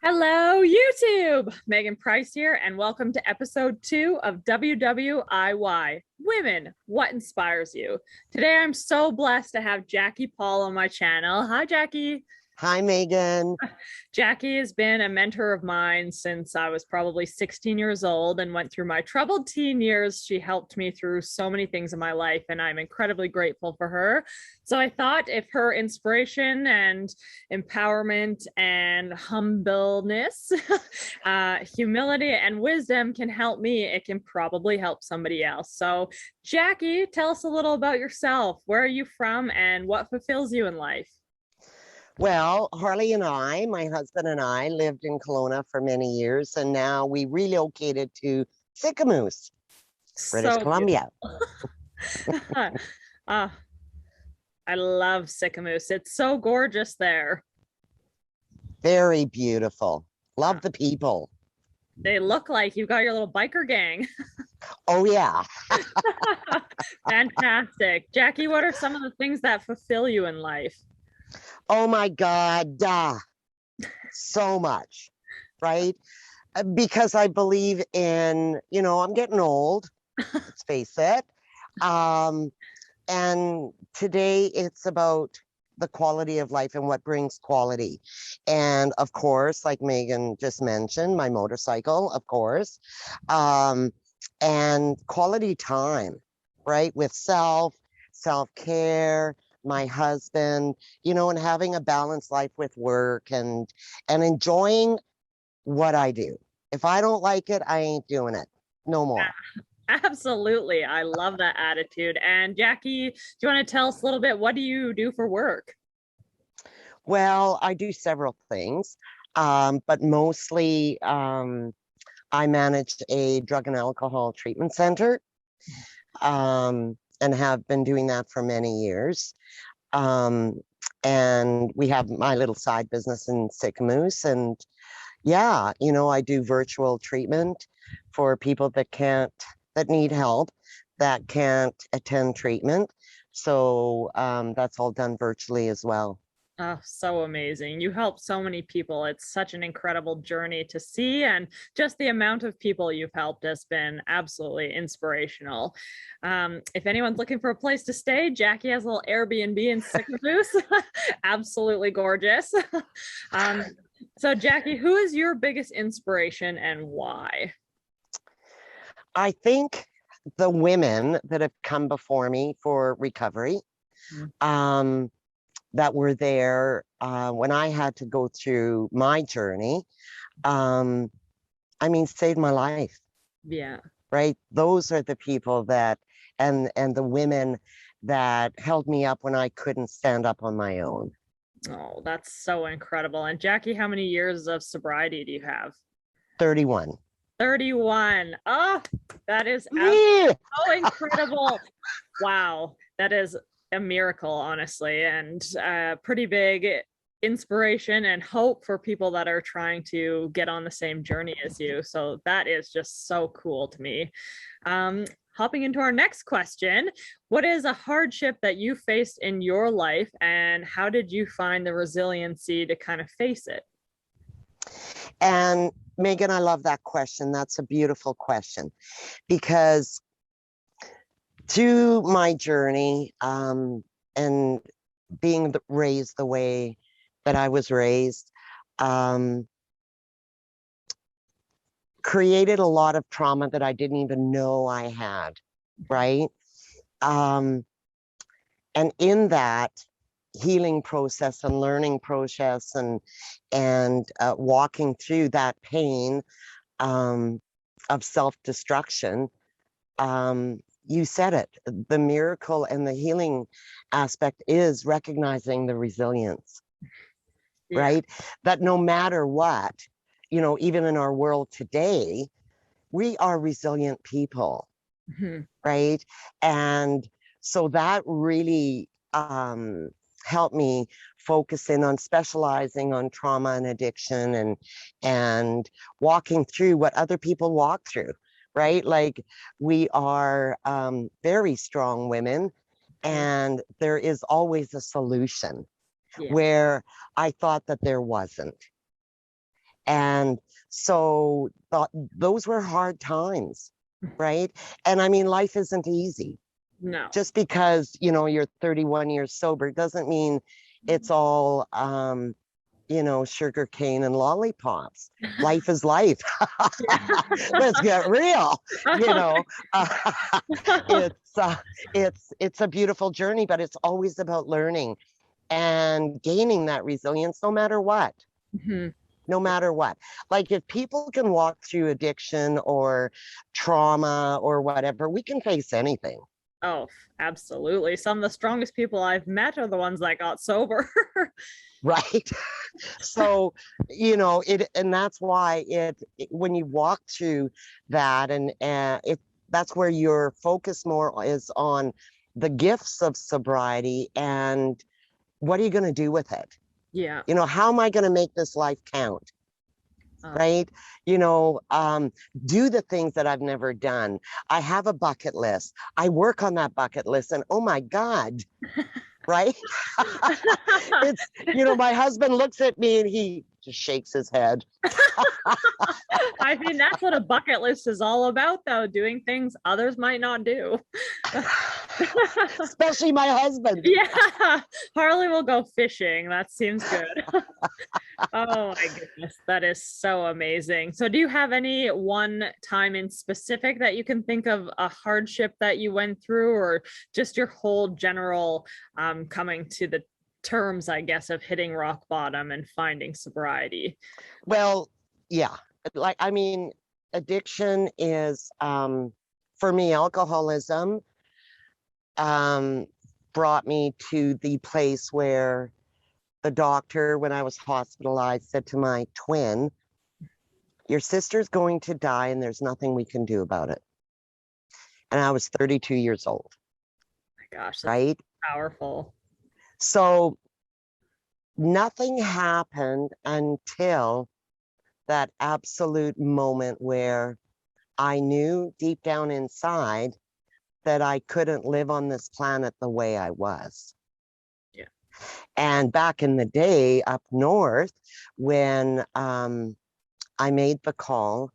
Hello, YouTube. Megan Price here, and welcome to episode 2 of WWIY Women, What Inspires You? Today, I'm so blessed to have Jackie Paul on my channel. Hi, Jackie. Hi, Megan. Jackie has been a mentor of mine since I was probably 16 years old and went through my troubled teen years. She helped me through so many things in my life, and I'm incredibly grateful for her. So I thought if her inspiration and empowerment and humbleness, humility and wisdom can help me, it can probably help somebody else. So Jackie, tell us a little about yourself. Where are you from and what fulfills you in life? Well, Harley and I, my husband and I, lived in Kelowna for many years, and now we relocated to Sicamous, British So Columbia. uh, I love Sicamous. It's so gorgeous there. Very beautiful. Love the people. They look like you got your little biker gang. Oh, yeah. Fantastic. Jackie, what are some of the things that fulfill you in life? Oh, my God. So much, right? Because I believe in, I'm getting old, let's face it. And today it's about the quality of life and what brings quality. And of course, like Megan just mentioned, my motorcycle, of course, and quality time, right? With self-care, my husband, and having a balanced life with work and enjoying what I do. If I don't like it, I ain't doing it. No more. Absolutely. I love that attitude. And Jackie, do you want to tell us a little bit? What do you do for work? Well, I do several things, but mostly I managed a drug and alcohol treatment center, and have been doing that for many years. And we have my little side business in Sicamous, and yeah, I do virtual treatment for people that need help, that can't attend treatment. So that's all done virtually as well. Oh, so amazing. You help so many people. It's such an incredible journey to see. And just the amount of people you've helped has been absolutely inspirational. If anyone's looking for a place to stay, Jackie has a little Airbnb in Sicamous. Absolutely gorgeous. So Jackie, who is your biggest inspiration and why? I think the women that have come before me for recovery, that were there when I had to go through my journey, saved my life. Yeah. Right? Those are the people that, and the women that held me up when I couldn't stand up on my own. Oh, that's so incredible. And Jackie, how many years of sobriety do you have? 31. 31. Oh, that is so incredible. Wow. That is a miracle, honestly, and pretty big inspiration and hope for people that are trying to get on the same journey as you. So that is just so cool to me. Hopping into our next question, what is a hardship that you faced in your life and how did you find the resiliency to kind of face it? And Megan, I love that question. That's a beautiful question because through my journey and being raised the way that I was raised, created a lot of trauma that I didn't even know I had, right? And in that healing process and learning process and walking through that pain of self-destruction, you said it. The miracle and the healing aspect is recognizing the resilience, right? That no matter what, even in our world today, we are resilient people, right? And so that really helped me focus in on specializing on trauma and addiction and walking through what other people walk through. Right? Like we are very strong women and there is always a solution where I thought that there wasn't. And so those were hard times, right? And I mean, life isn't easy. No. Just because, you know, you're 31 years sober doesn't mean it's all, you know, sugar cane and lollipops. Life is life. Let's get real. You know, it's it's a beautiful journey, but it's always about learning and gaining that resilience, no matter what. Mm-hmm. No matter what. Like if people can walk through addiction or trauma or whatever, we can face anything. Oh, absolutely. Some of the strongest people I've met are the ones that got sober. Right. So, you know, and that's why when you walk through that and that's where your focus more is on the gifts of sobriety and what are you going to do with it? Yeah. You know, how am I going to make this life count? Right? You know, do the things that I've never done. I have a bucket list. I work on that bucket list and oh my God, right? It's, you know, my husband looks at me and he just shakes his head. I mean, that's what a bucket list is all about, though, doing things others might not do. Especially my husband. Yeah, Harley will go fishing. That seems good. Oh my goodness, that is so amazing. So, do you have any one time in specific that you can think of a hardship that you went through, or just your whole general coming to the terms, I guess, of hitting rock bottom and finding sobriety? Well, yeah. Like, I mean, addiction is, for me, alcoholism brought me to the place where the doctor, when I was hospitalized, said to my twin, your sister's going to die and there's nothing we can do about it. And I was 32 years old. Oh my gosh, that's right? powerful. So nothing happened until that absolute moment where I knew deep down inside that I couldn't live on this planet the way I was. Yeah. And back in the day up north, when I made the call,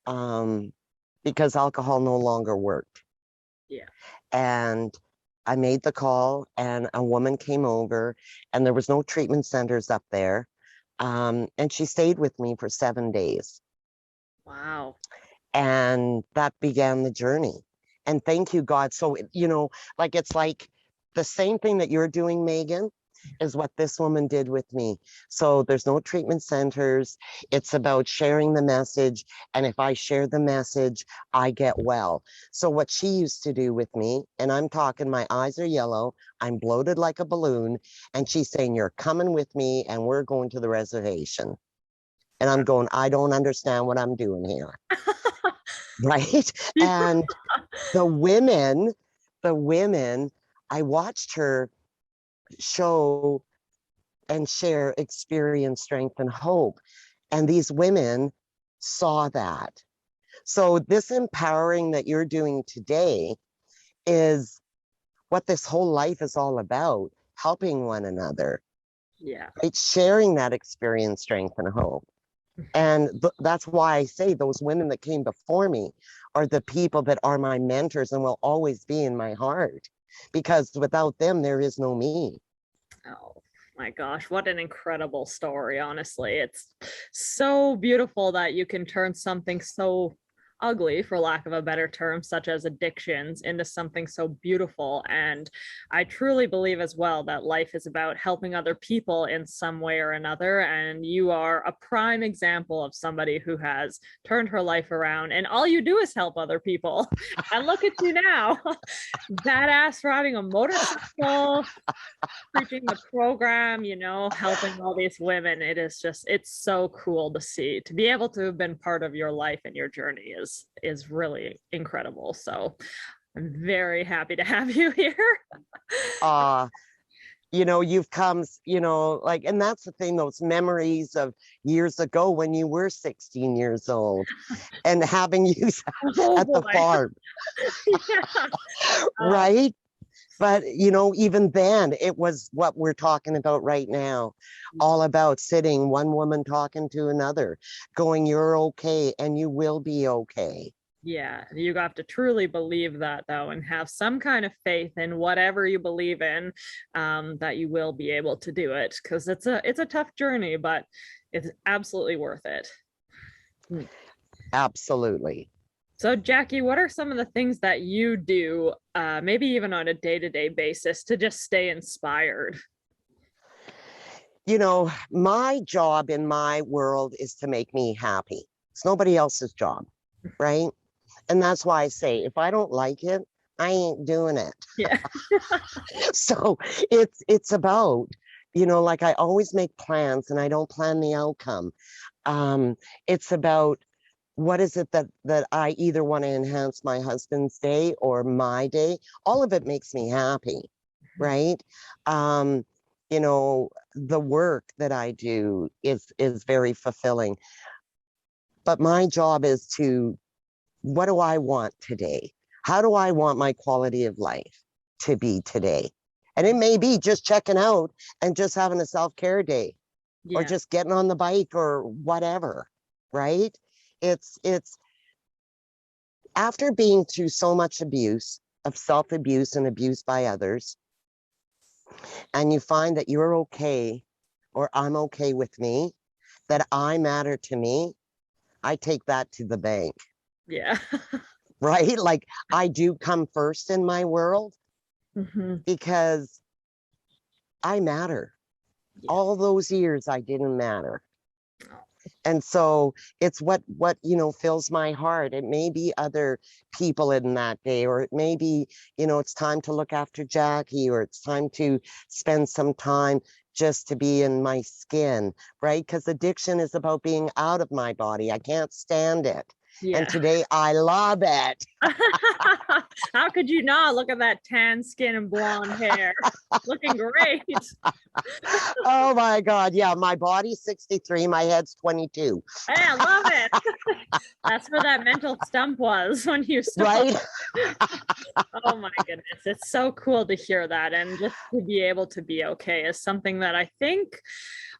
because alcohol no longer worked. Yeah. And I made the call and a woman came over and there was no treatment centers up there. And she stayed with me for 7 days. Wow. And that began the journey. And thank you, God. So, you know, like it's like the same thing that you're doing, Megan, is what this woman did with me. So there's no treatment centers. It's about sharing the message. And if I share the message, I get well. So what she used to do with me, and I'm talking, my eyes are yellow, I'm bloated like a balloon. And she's saying, you're coming with me and we're going to the reservation. And I'm going, I don't understand what I'm doing here. Right. And the women, I watched her show and share experience, strength, and hope. And these women saw that. So this empowering that you're doing today is what this whole life is all about, helping one another. Yeah. Right? Sharing that experience, strength, and hope. And that's why I say those women that came before me are the people that are my mentors and will always be in my heart, because without them, there is no me. Oh my gosh, what an incredible story, honestly. It's so beautiful that you can turn something so ugly, for lack of a better term, such as addictions, into something so beautiful. And I truly believe as well that life is about helping other people in some way or another. And you are a prime example of somebody who has turned her life around, and all you do is help other people. And look at you now, badass riding a motorcycle, preaching the program, you know, helping all these women. It is just, it's so cool to see. To be able to have been part of your life and your journey is really incredible. So I'm very happy to have you here. You know, you've come, you know, like, and that's the thing, those memories of years ago when you were 16 years old and having you Oh at the boy. farm. Yeah. Right? But, you know, even then, it was what we're talking about right now, all about sitting, one woman talking to another, going, you're okay and you will be okay. Yeah, you have to truly believe that though, and have some kind of faith in whatever you believe in, that you will be able to do it, because it's a tough journey, but it's absolutely worth it. Absolutely. So, Jackie, what are some of the things that you do, maybe even on a day-to-day basis, to just stay inspired? You know, my job in my world is to make me happy. It's nobody else's job, right? And that's why I say, if I don't like it, I ain't doing it. Yeah. So it's about, you know, like I always make plans and I don't plan the outcome. It's about what is it that I either want to enhance my husband's day or my day. All of it makes me happy, right? Um, you know, the work that I do is very fulfilling. But my job is to, what do I want today? How do I want my quality of life to be today? And it may be just checking out and just having a self-care day, or Yeah. just getting on the bike or whatever, right? It's after being through so much abuse, of self-abuse and abuse by others, and you find that you're okay, or I'm okay with me, that I matter to me, I take that to the bank. Yeah. Right? Like I do come first in my world because I matter. Yeah. All those years I didn't matter. And so it's what you know fills my heart. It may be other people in that day, or it may be, you know, it's time to look after Jackie, or it's time to spend some time just to be in my skin, right? Because addiction is about being out of my body. I can't stand it. Yeah. And today I love it. How could you not? Look at that tan skin and blonde hair. Looking great. Oh my God. Yeah, my body's 63, my head's 22. Hey, I love it. That's where that mental stump was when you started. Right? Oh my goodness. It's so cool to hear that. And just to be able to be okay is something that I think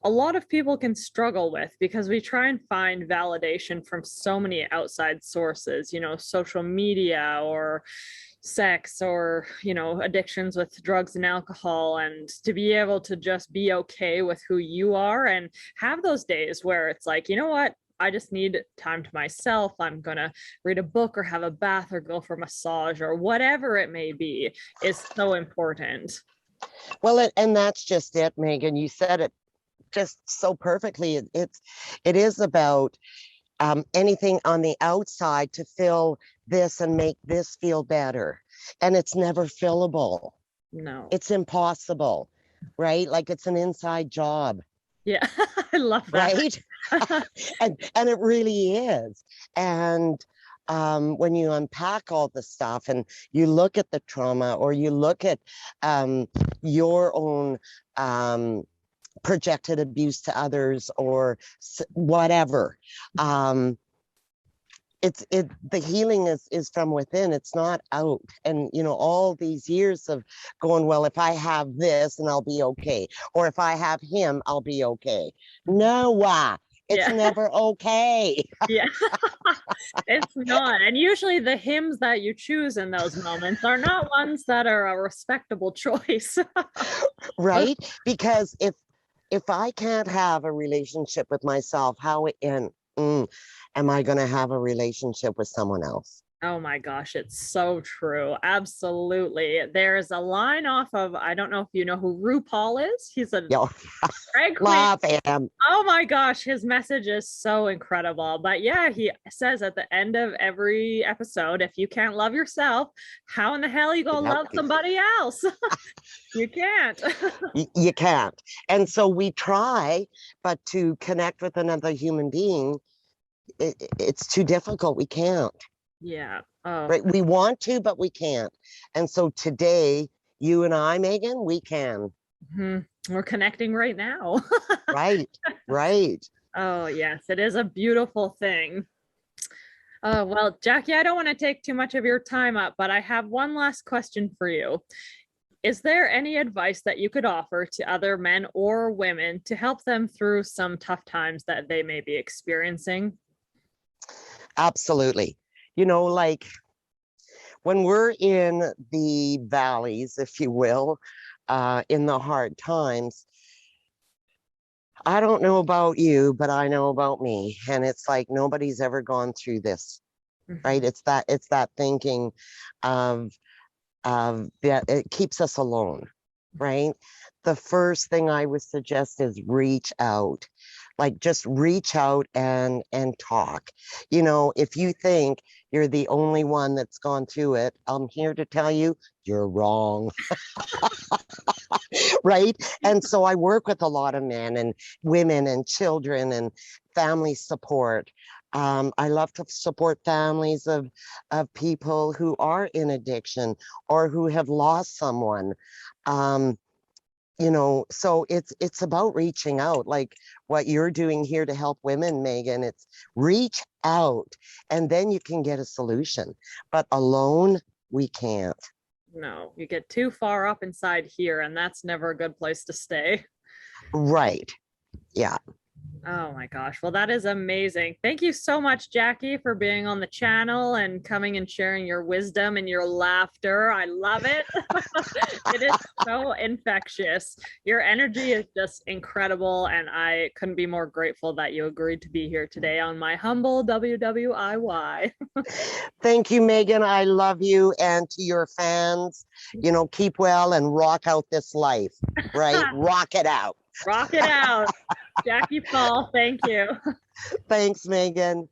a lot of people can struggle with, because we try and find validation from so many outside sources, you know, social media or sex, or, you know, addictions with drugs and alcohol. And to be able to just be okay with who you are and have those days where it's like, you know what? I just need time to myself. I'm going to read a book or have a bath or go for a massage or whatever it may be, is so important. Well, and that's just it, Megan. You said it just so perfectly. It is about anything on the outside to fill this and make this feel better. And it's never fillable. No. It's impossible, right? Like it's an inside job. Yeah, I love that. Right? and it really is. And when you unpack all the stuff and you look at the trauma, or you look at your own projected abuse to others, or whatever, the healing is from within. It's not out. And you know, all these years of going, well, if I have this and I'll be okay, or if I have him I'll be okay. No, it's never okay. Yeah. It's not. And usually the hymns that you choose in those moments are not ones that are a respectable choice. Right? Because if I can't have a relationship with myself, how am I going to have a relationship with someone else? Oh my gosh, it's so true. Absolutely. There's a line off of, I don't know if you know who RuPaul is. He's a drag queen. Love him. Oh my gosh, his message is so incredible. But yeah, he says at the end of every episode, if you can't love yourself, how in the hell are you gonna love somebody else? You can't. You can't. And so we try, but to connect with another human being, it's too difficult. We can't. Yeah. Oh. Right. We want to, but we can't. And so today, you and I, Megan, we can. We're connecting right now. Right. Right. Oh, yes. It is a beautiful thing. Well, Jackie, I don't want to take too much of your time up, but I have one last question for you. Is there any advice that you could offer to other men or women to help them through some tough times that they may be experiencing? Absolutely. You know, like when we're in the valleys, if you will, in the hard times, I don't know about you, but I know about me. And it's like nobody's ever gone through this, right? Mhm. It's that thinking of that it keeps us alone, right? The first thing I would suggest is reach out. Like just reach out and talk. You know, if you think you're the only one that's gone through it, I'm here to tell you you're wrong. Right? And so I work with a lot of men and women and children and family support. I love to support families of people who are in addiction or who have lost someone. Um, you know, so it's about reaching out, like what you're doing here to help women, Megan. It's reach out, and then you can get a solution. But alone, we can't. No, you get too far up inside here, and that's never a good place to stay. Right. Yeah. Oh my gosh. Well, that is amazing. Thank you so much, Jackie, for being on the channel and coming and sharing your wisdom and your laughter. I love it. It is so infectious. Your energy is just incredible, and I couldn't be more grateful that you agreed to be here today on my humble WWIY. Thank you, Megan. I love you. And to your fans, you know, keep well and rock out this life, right? Rock it out. Rock it out. Jackie Paul, thank you. Thanks, Megan.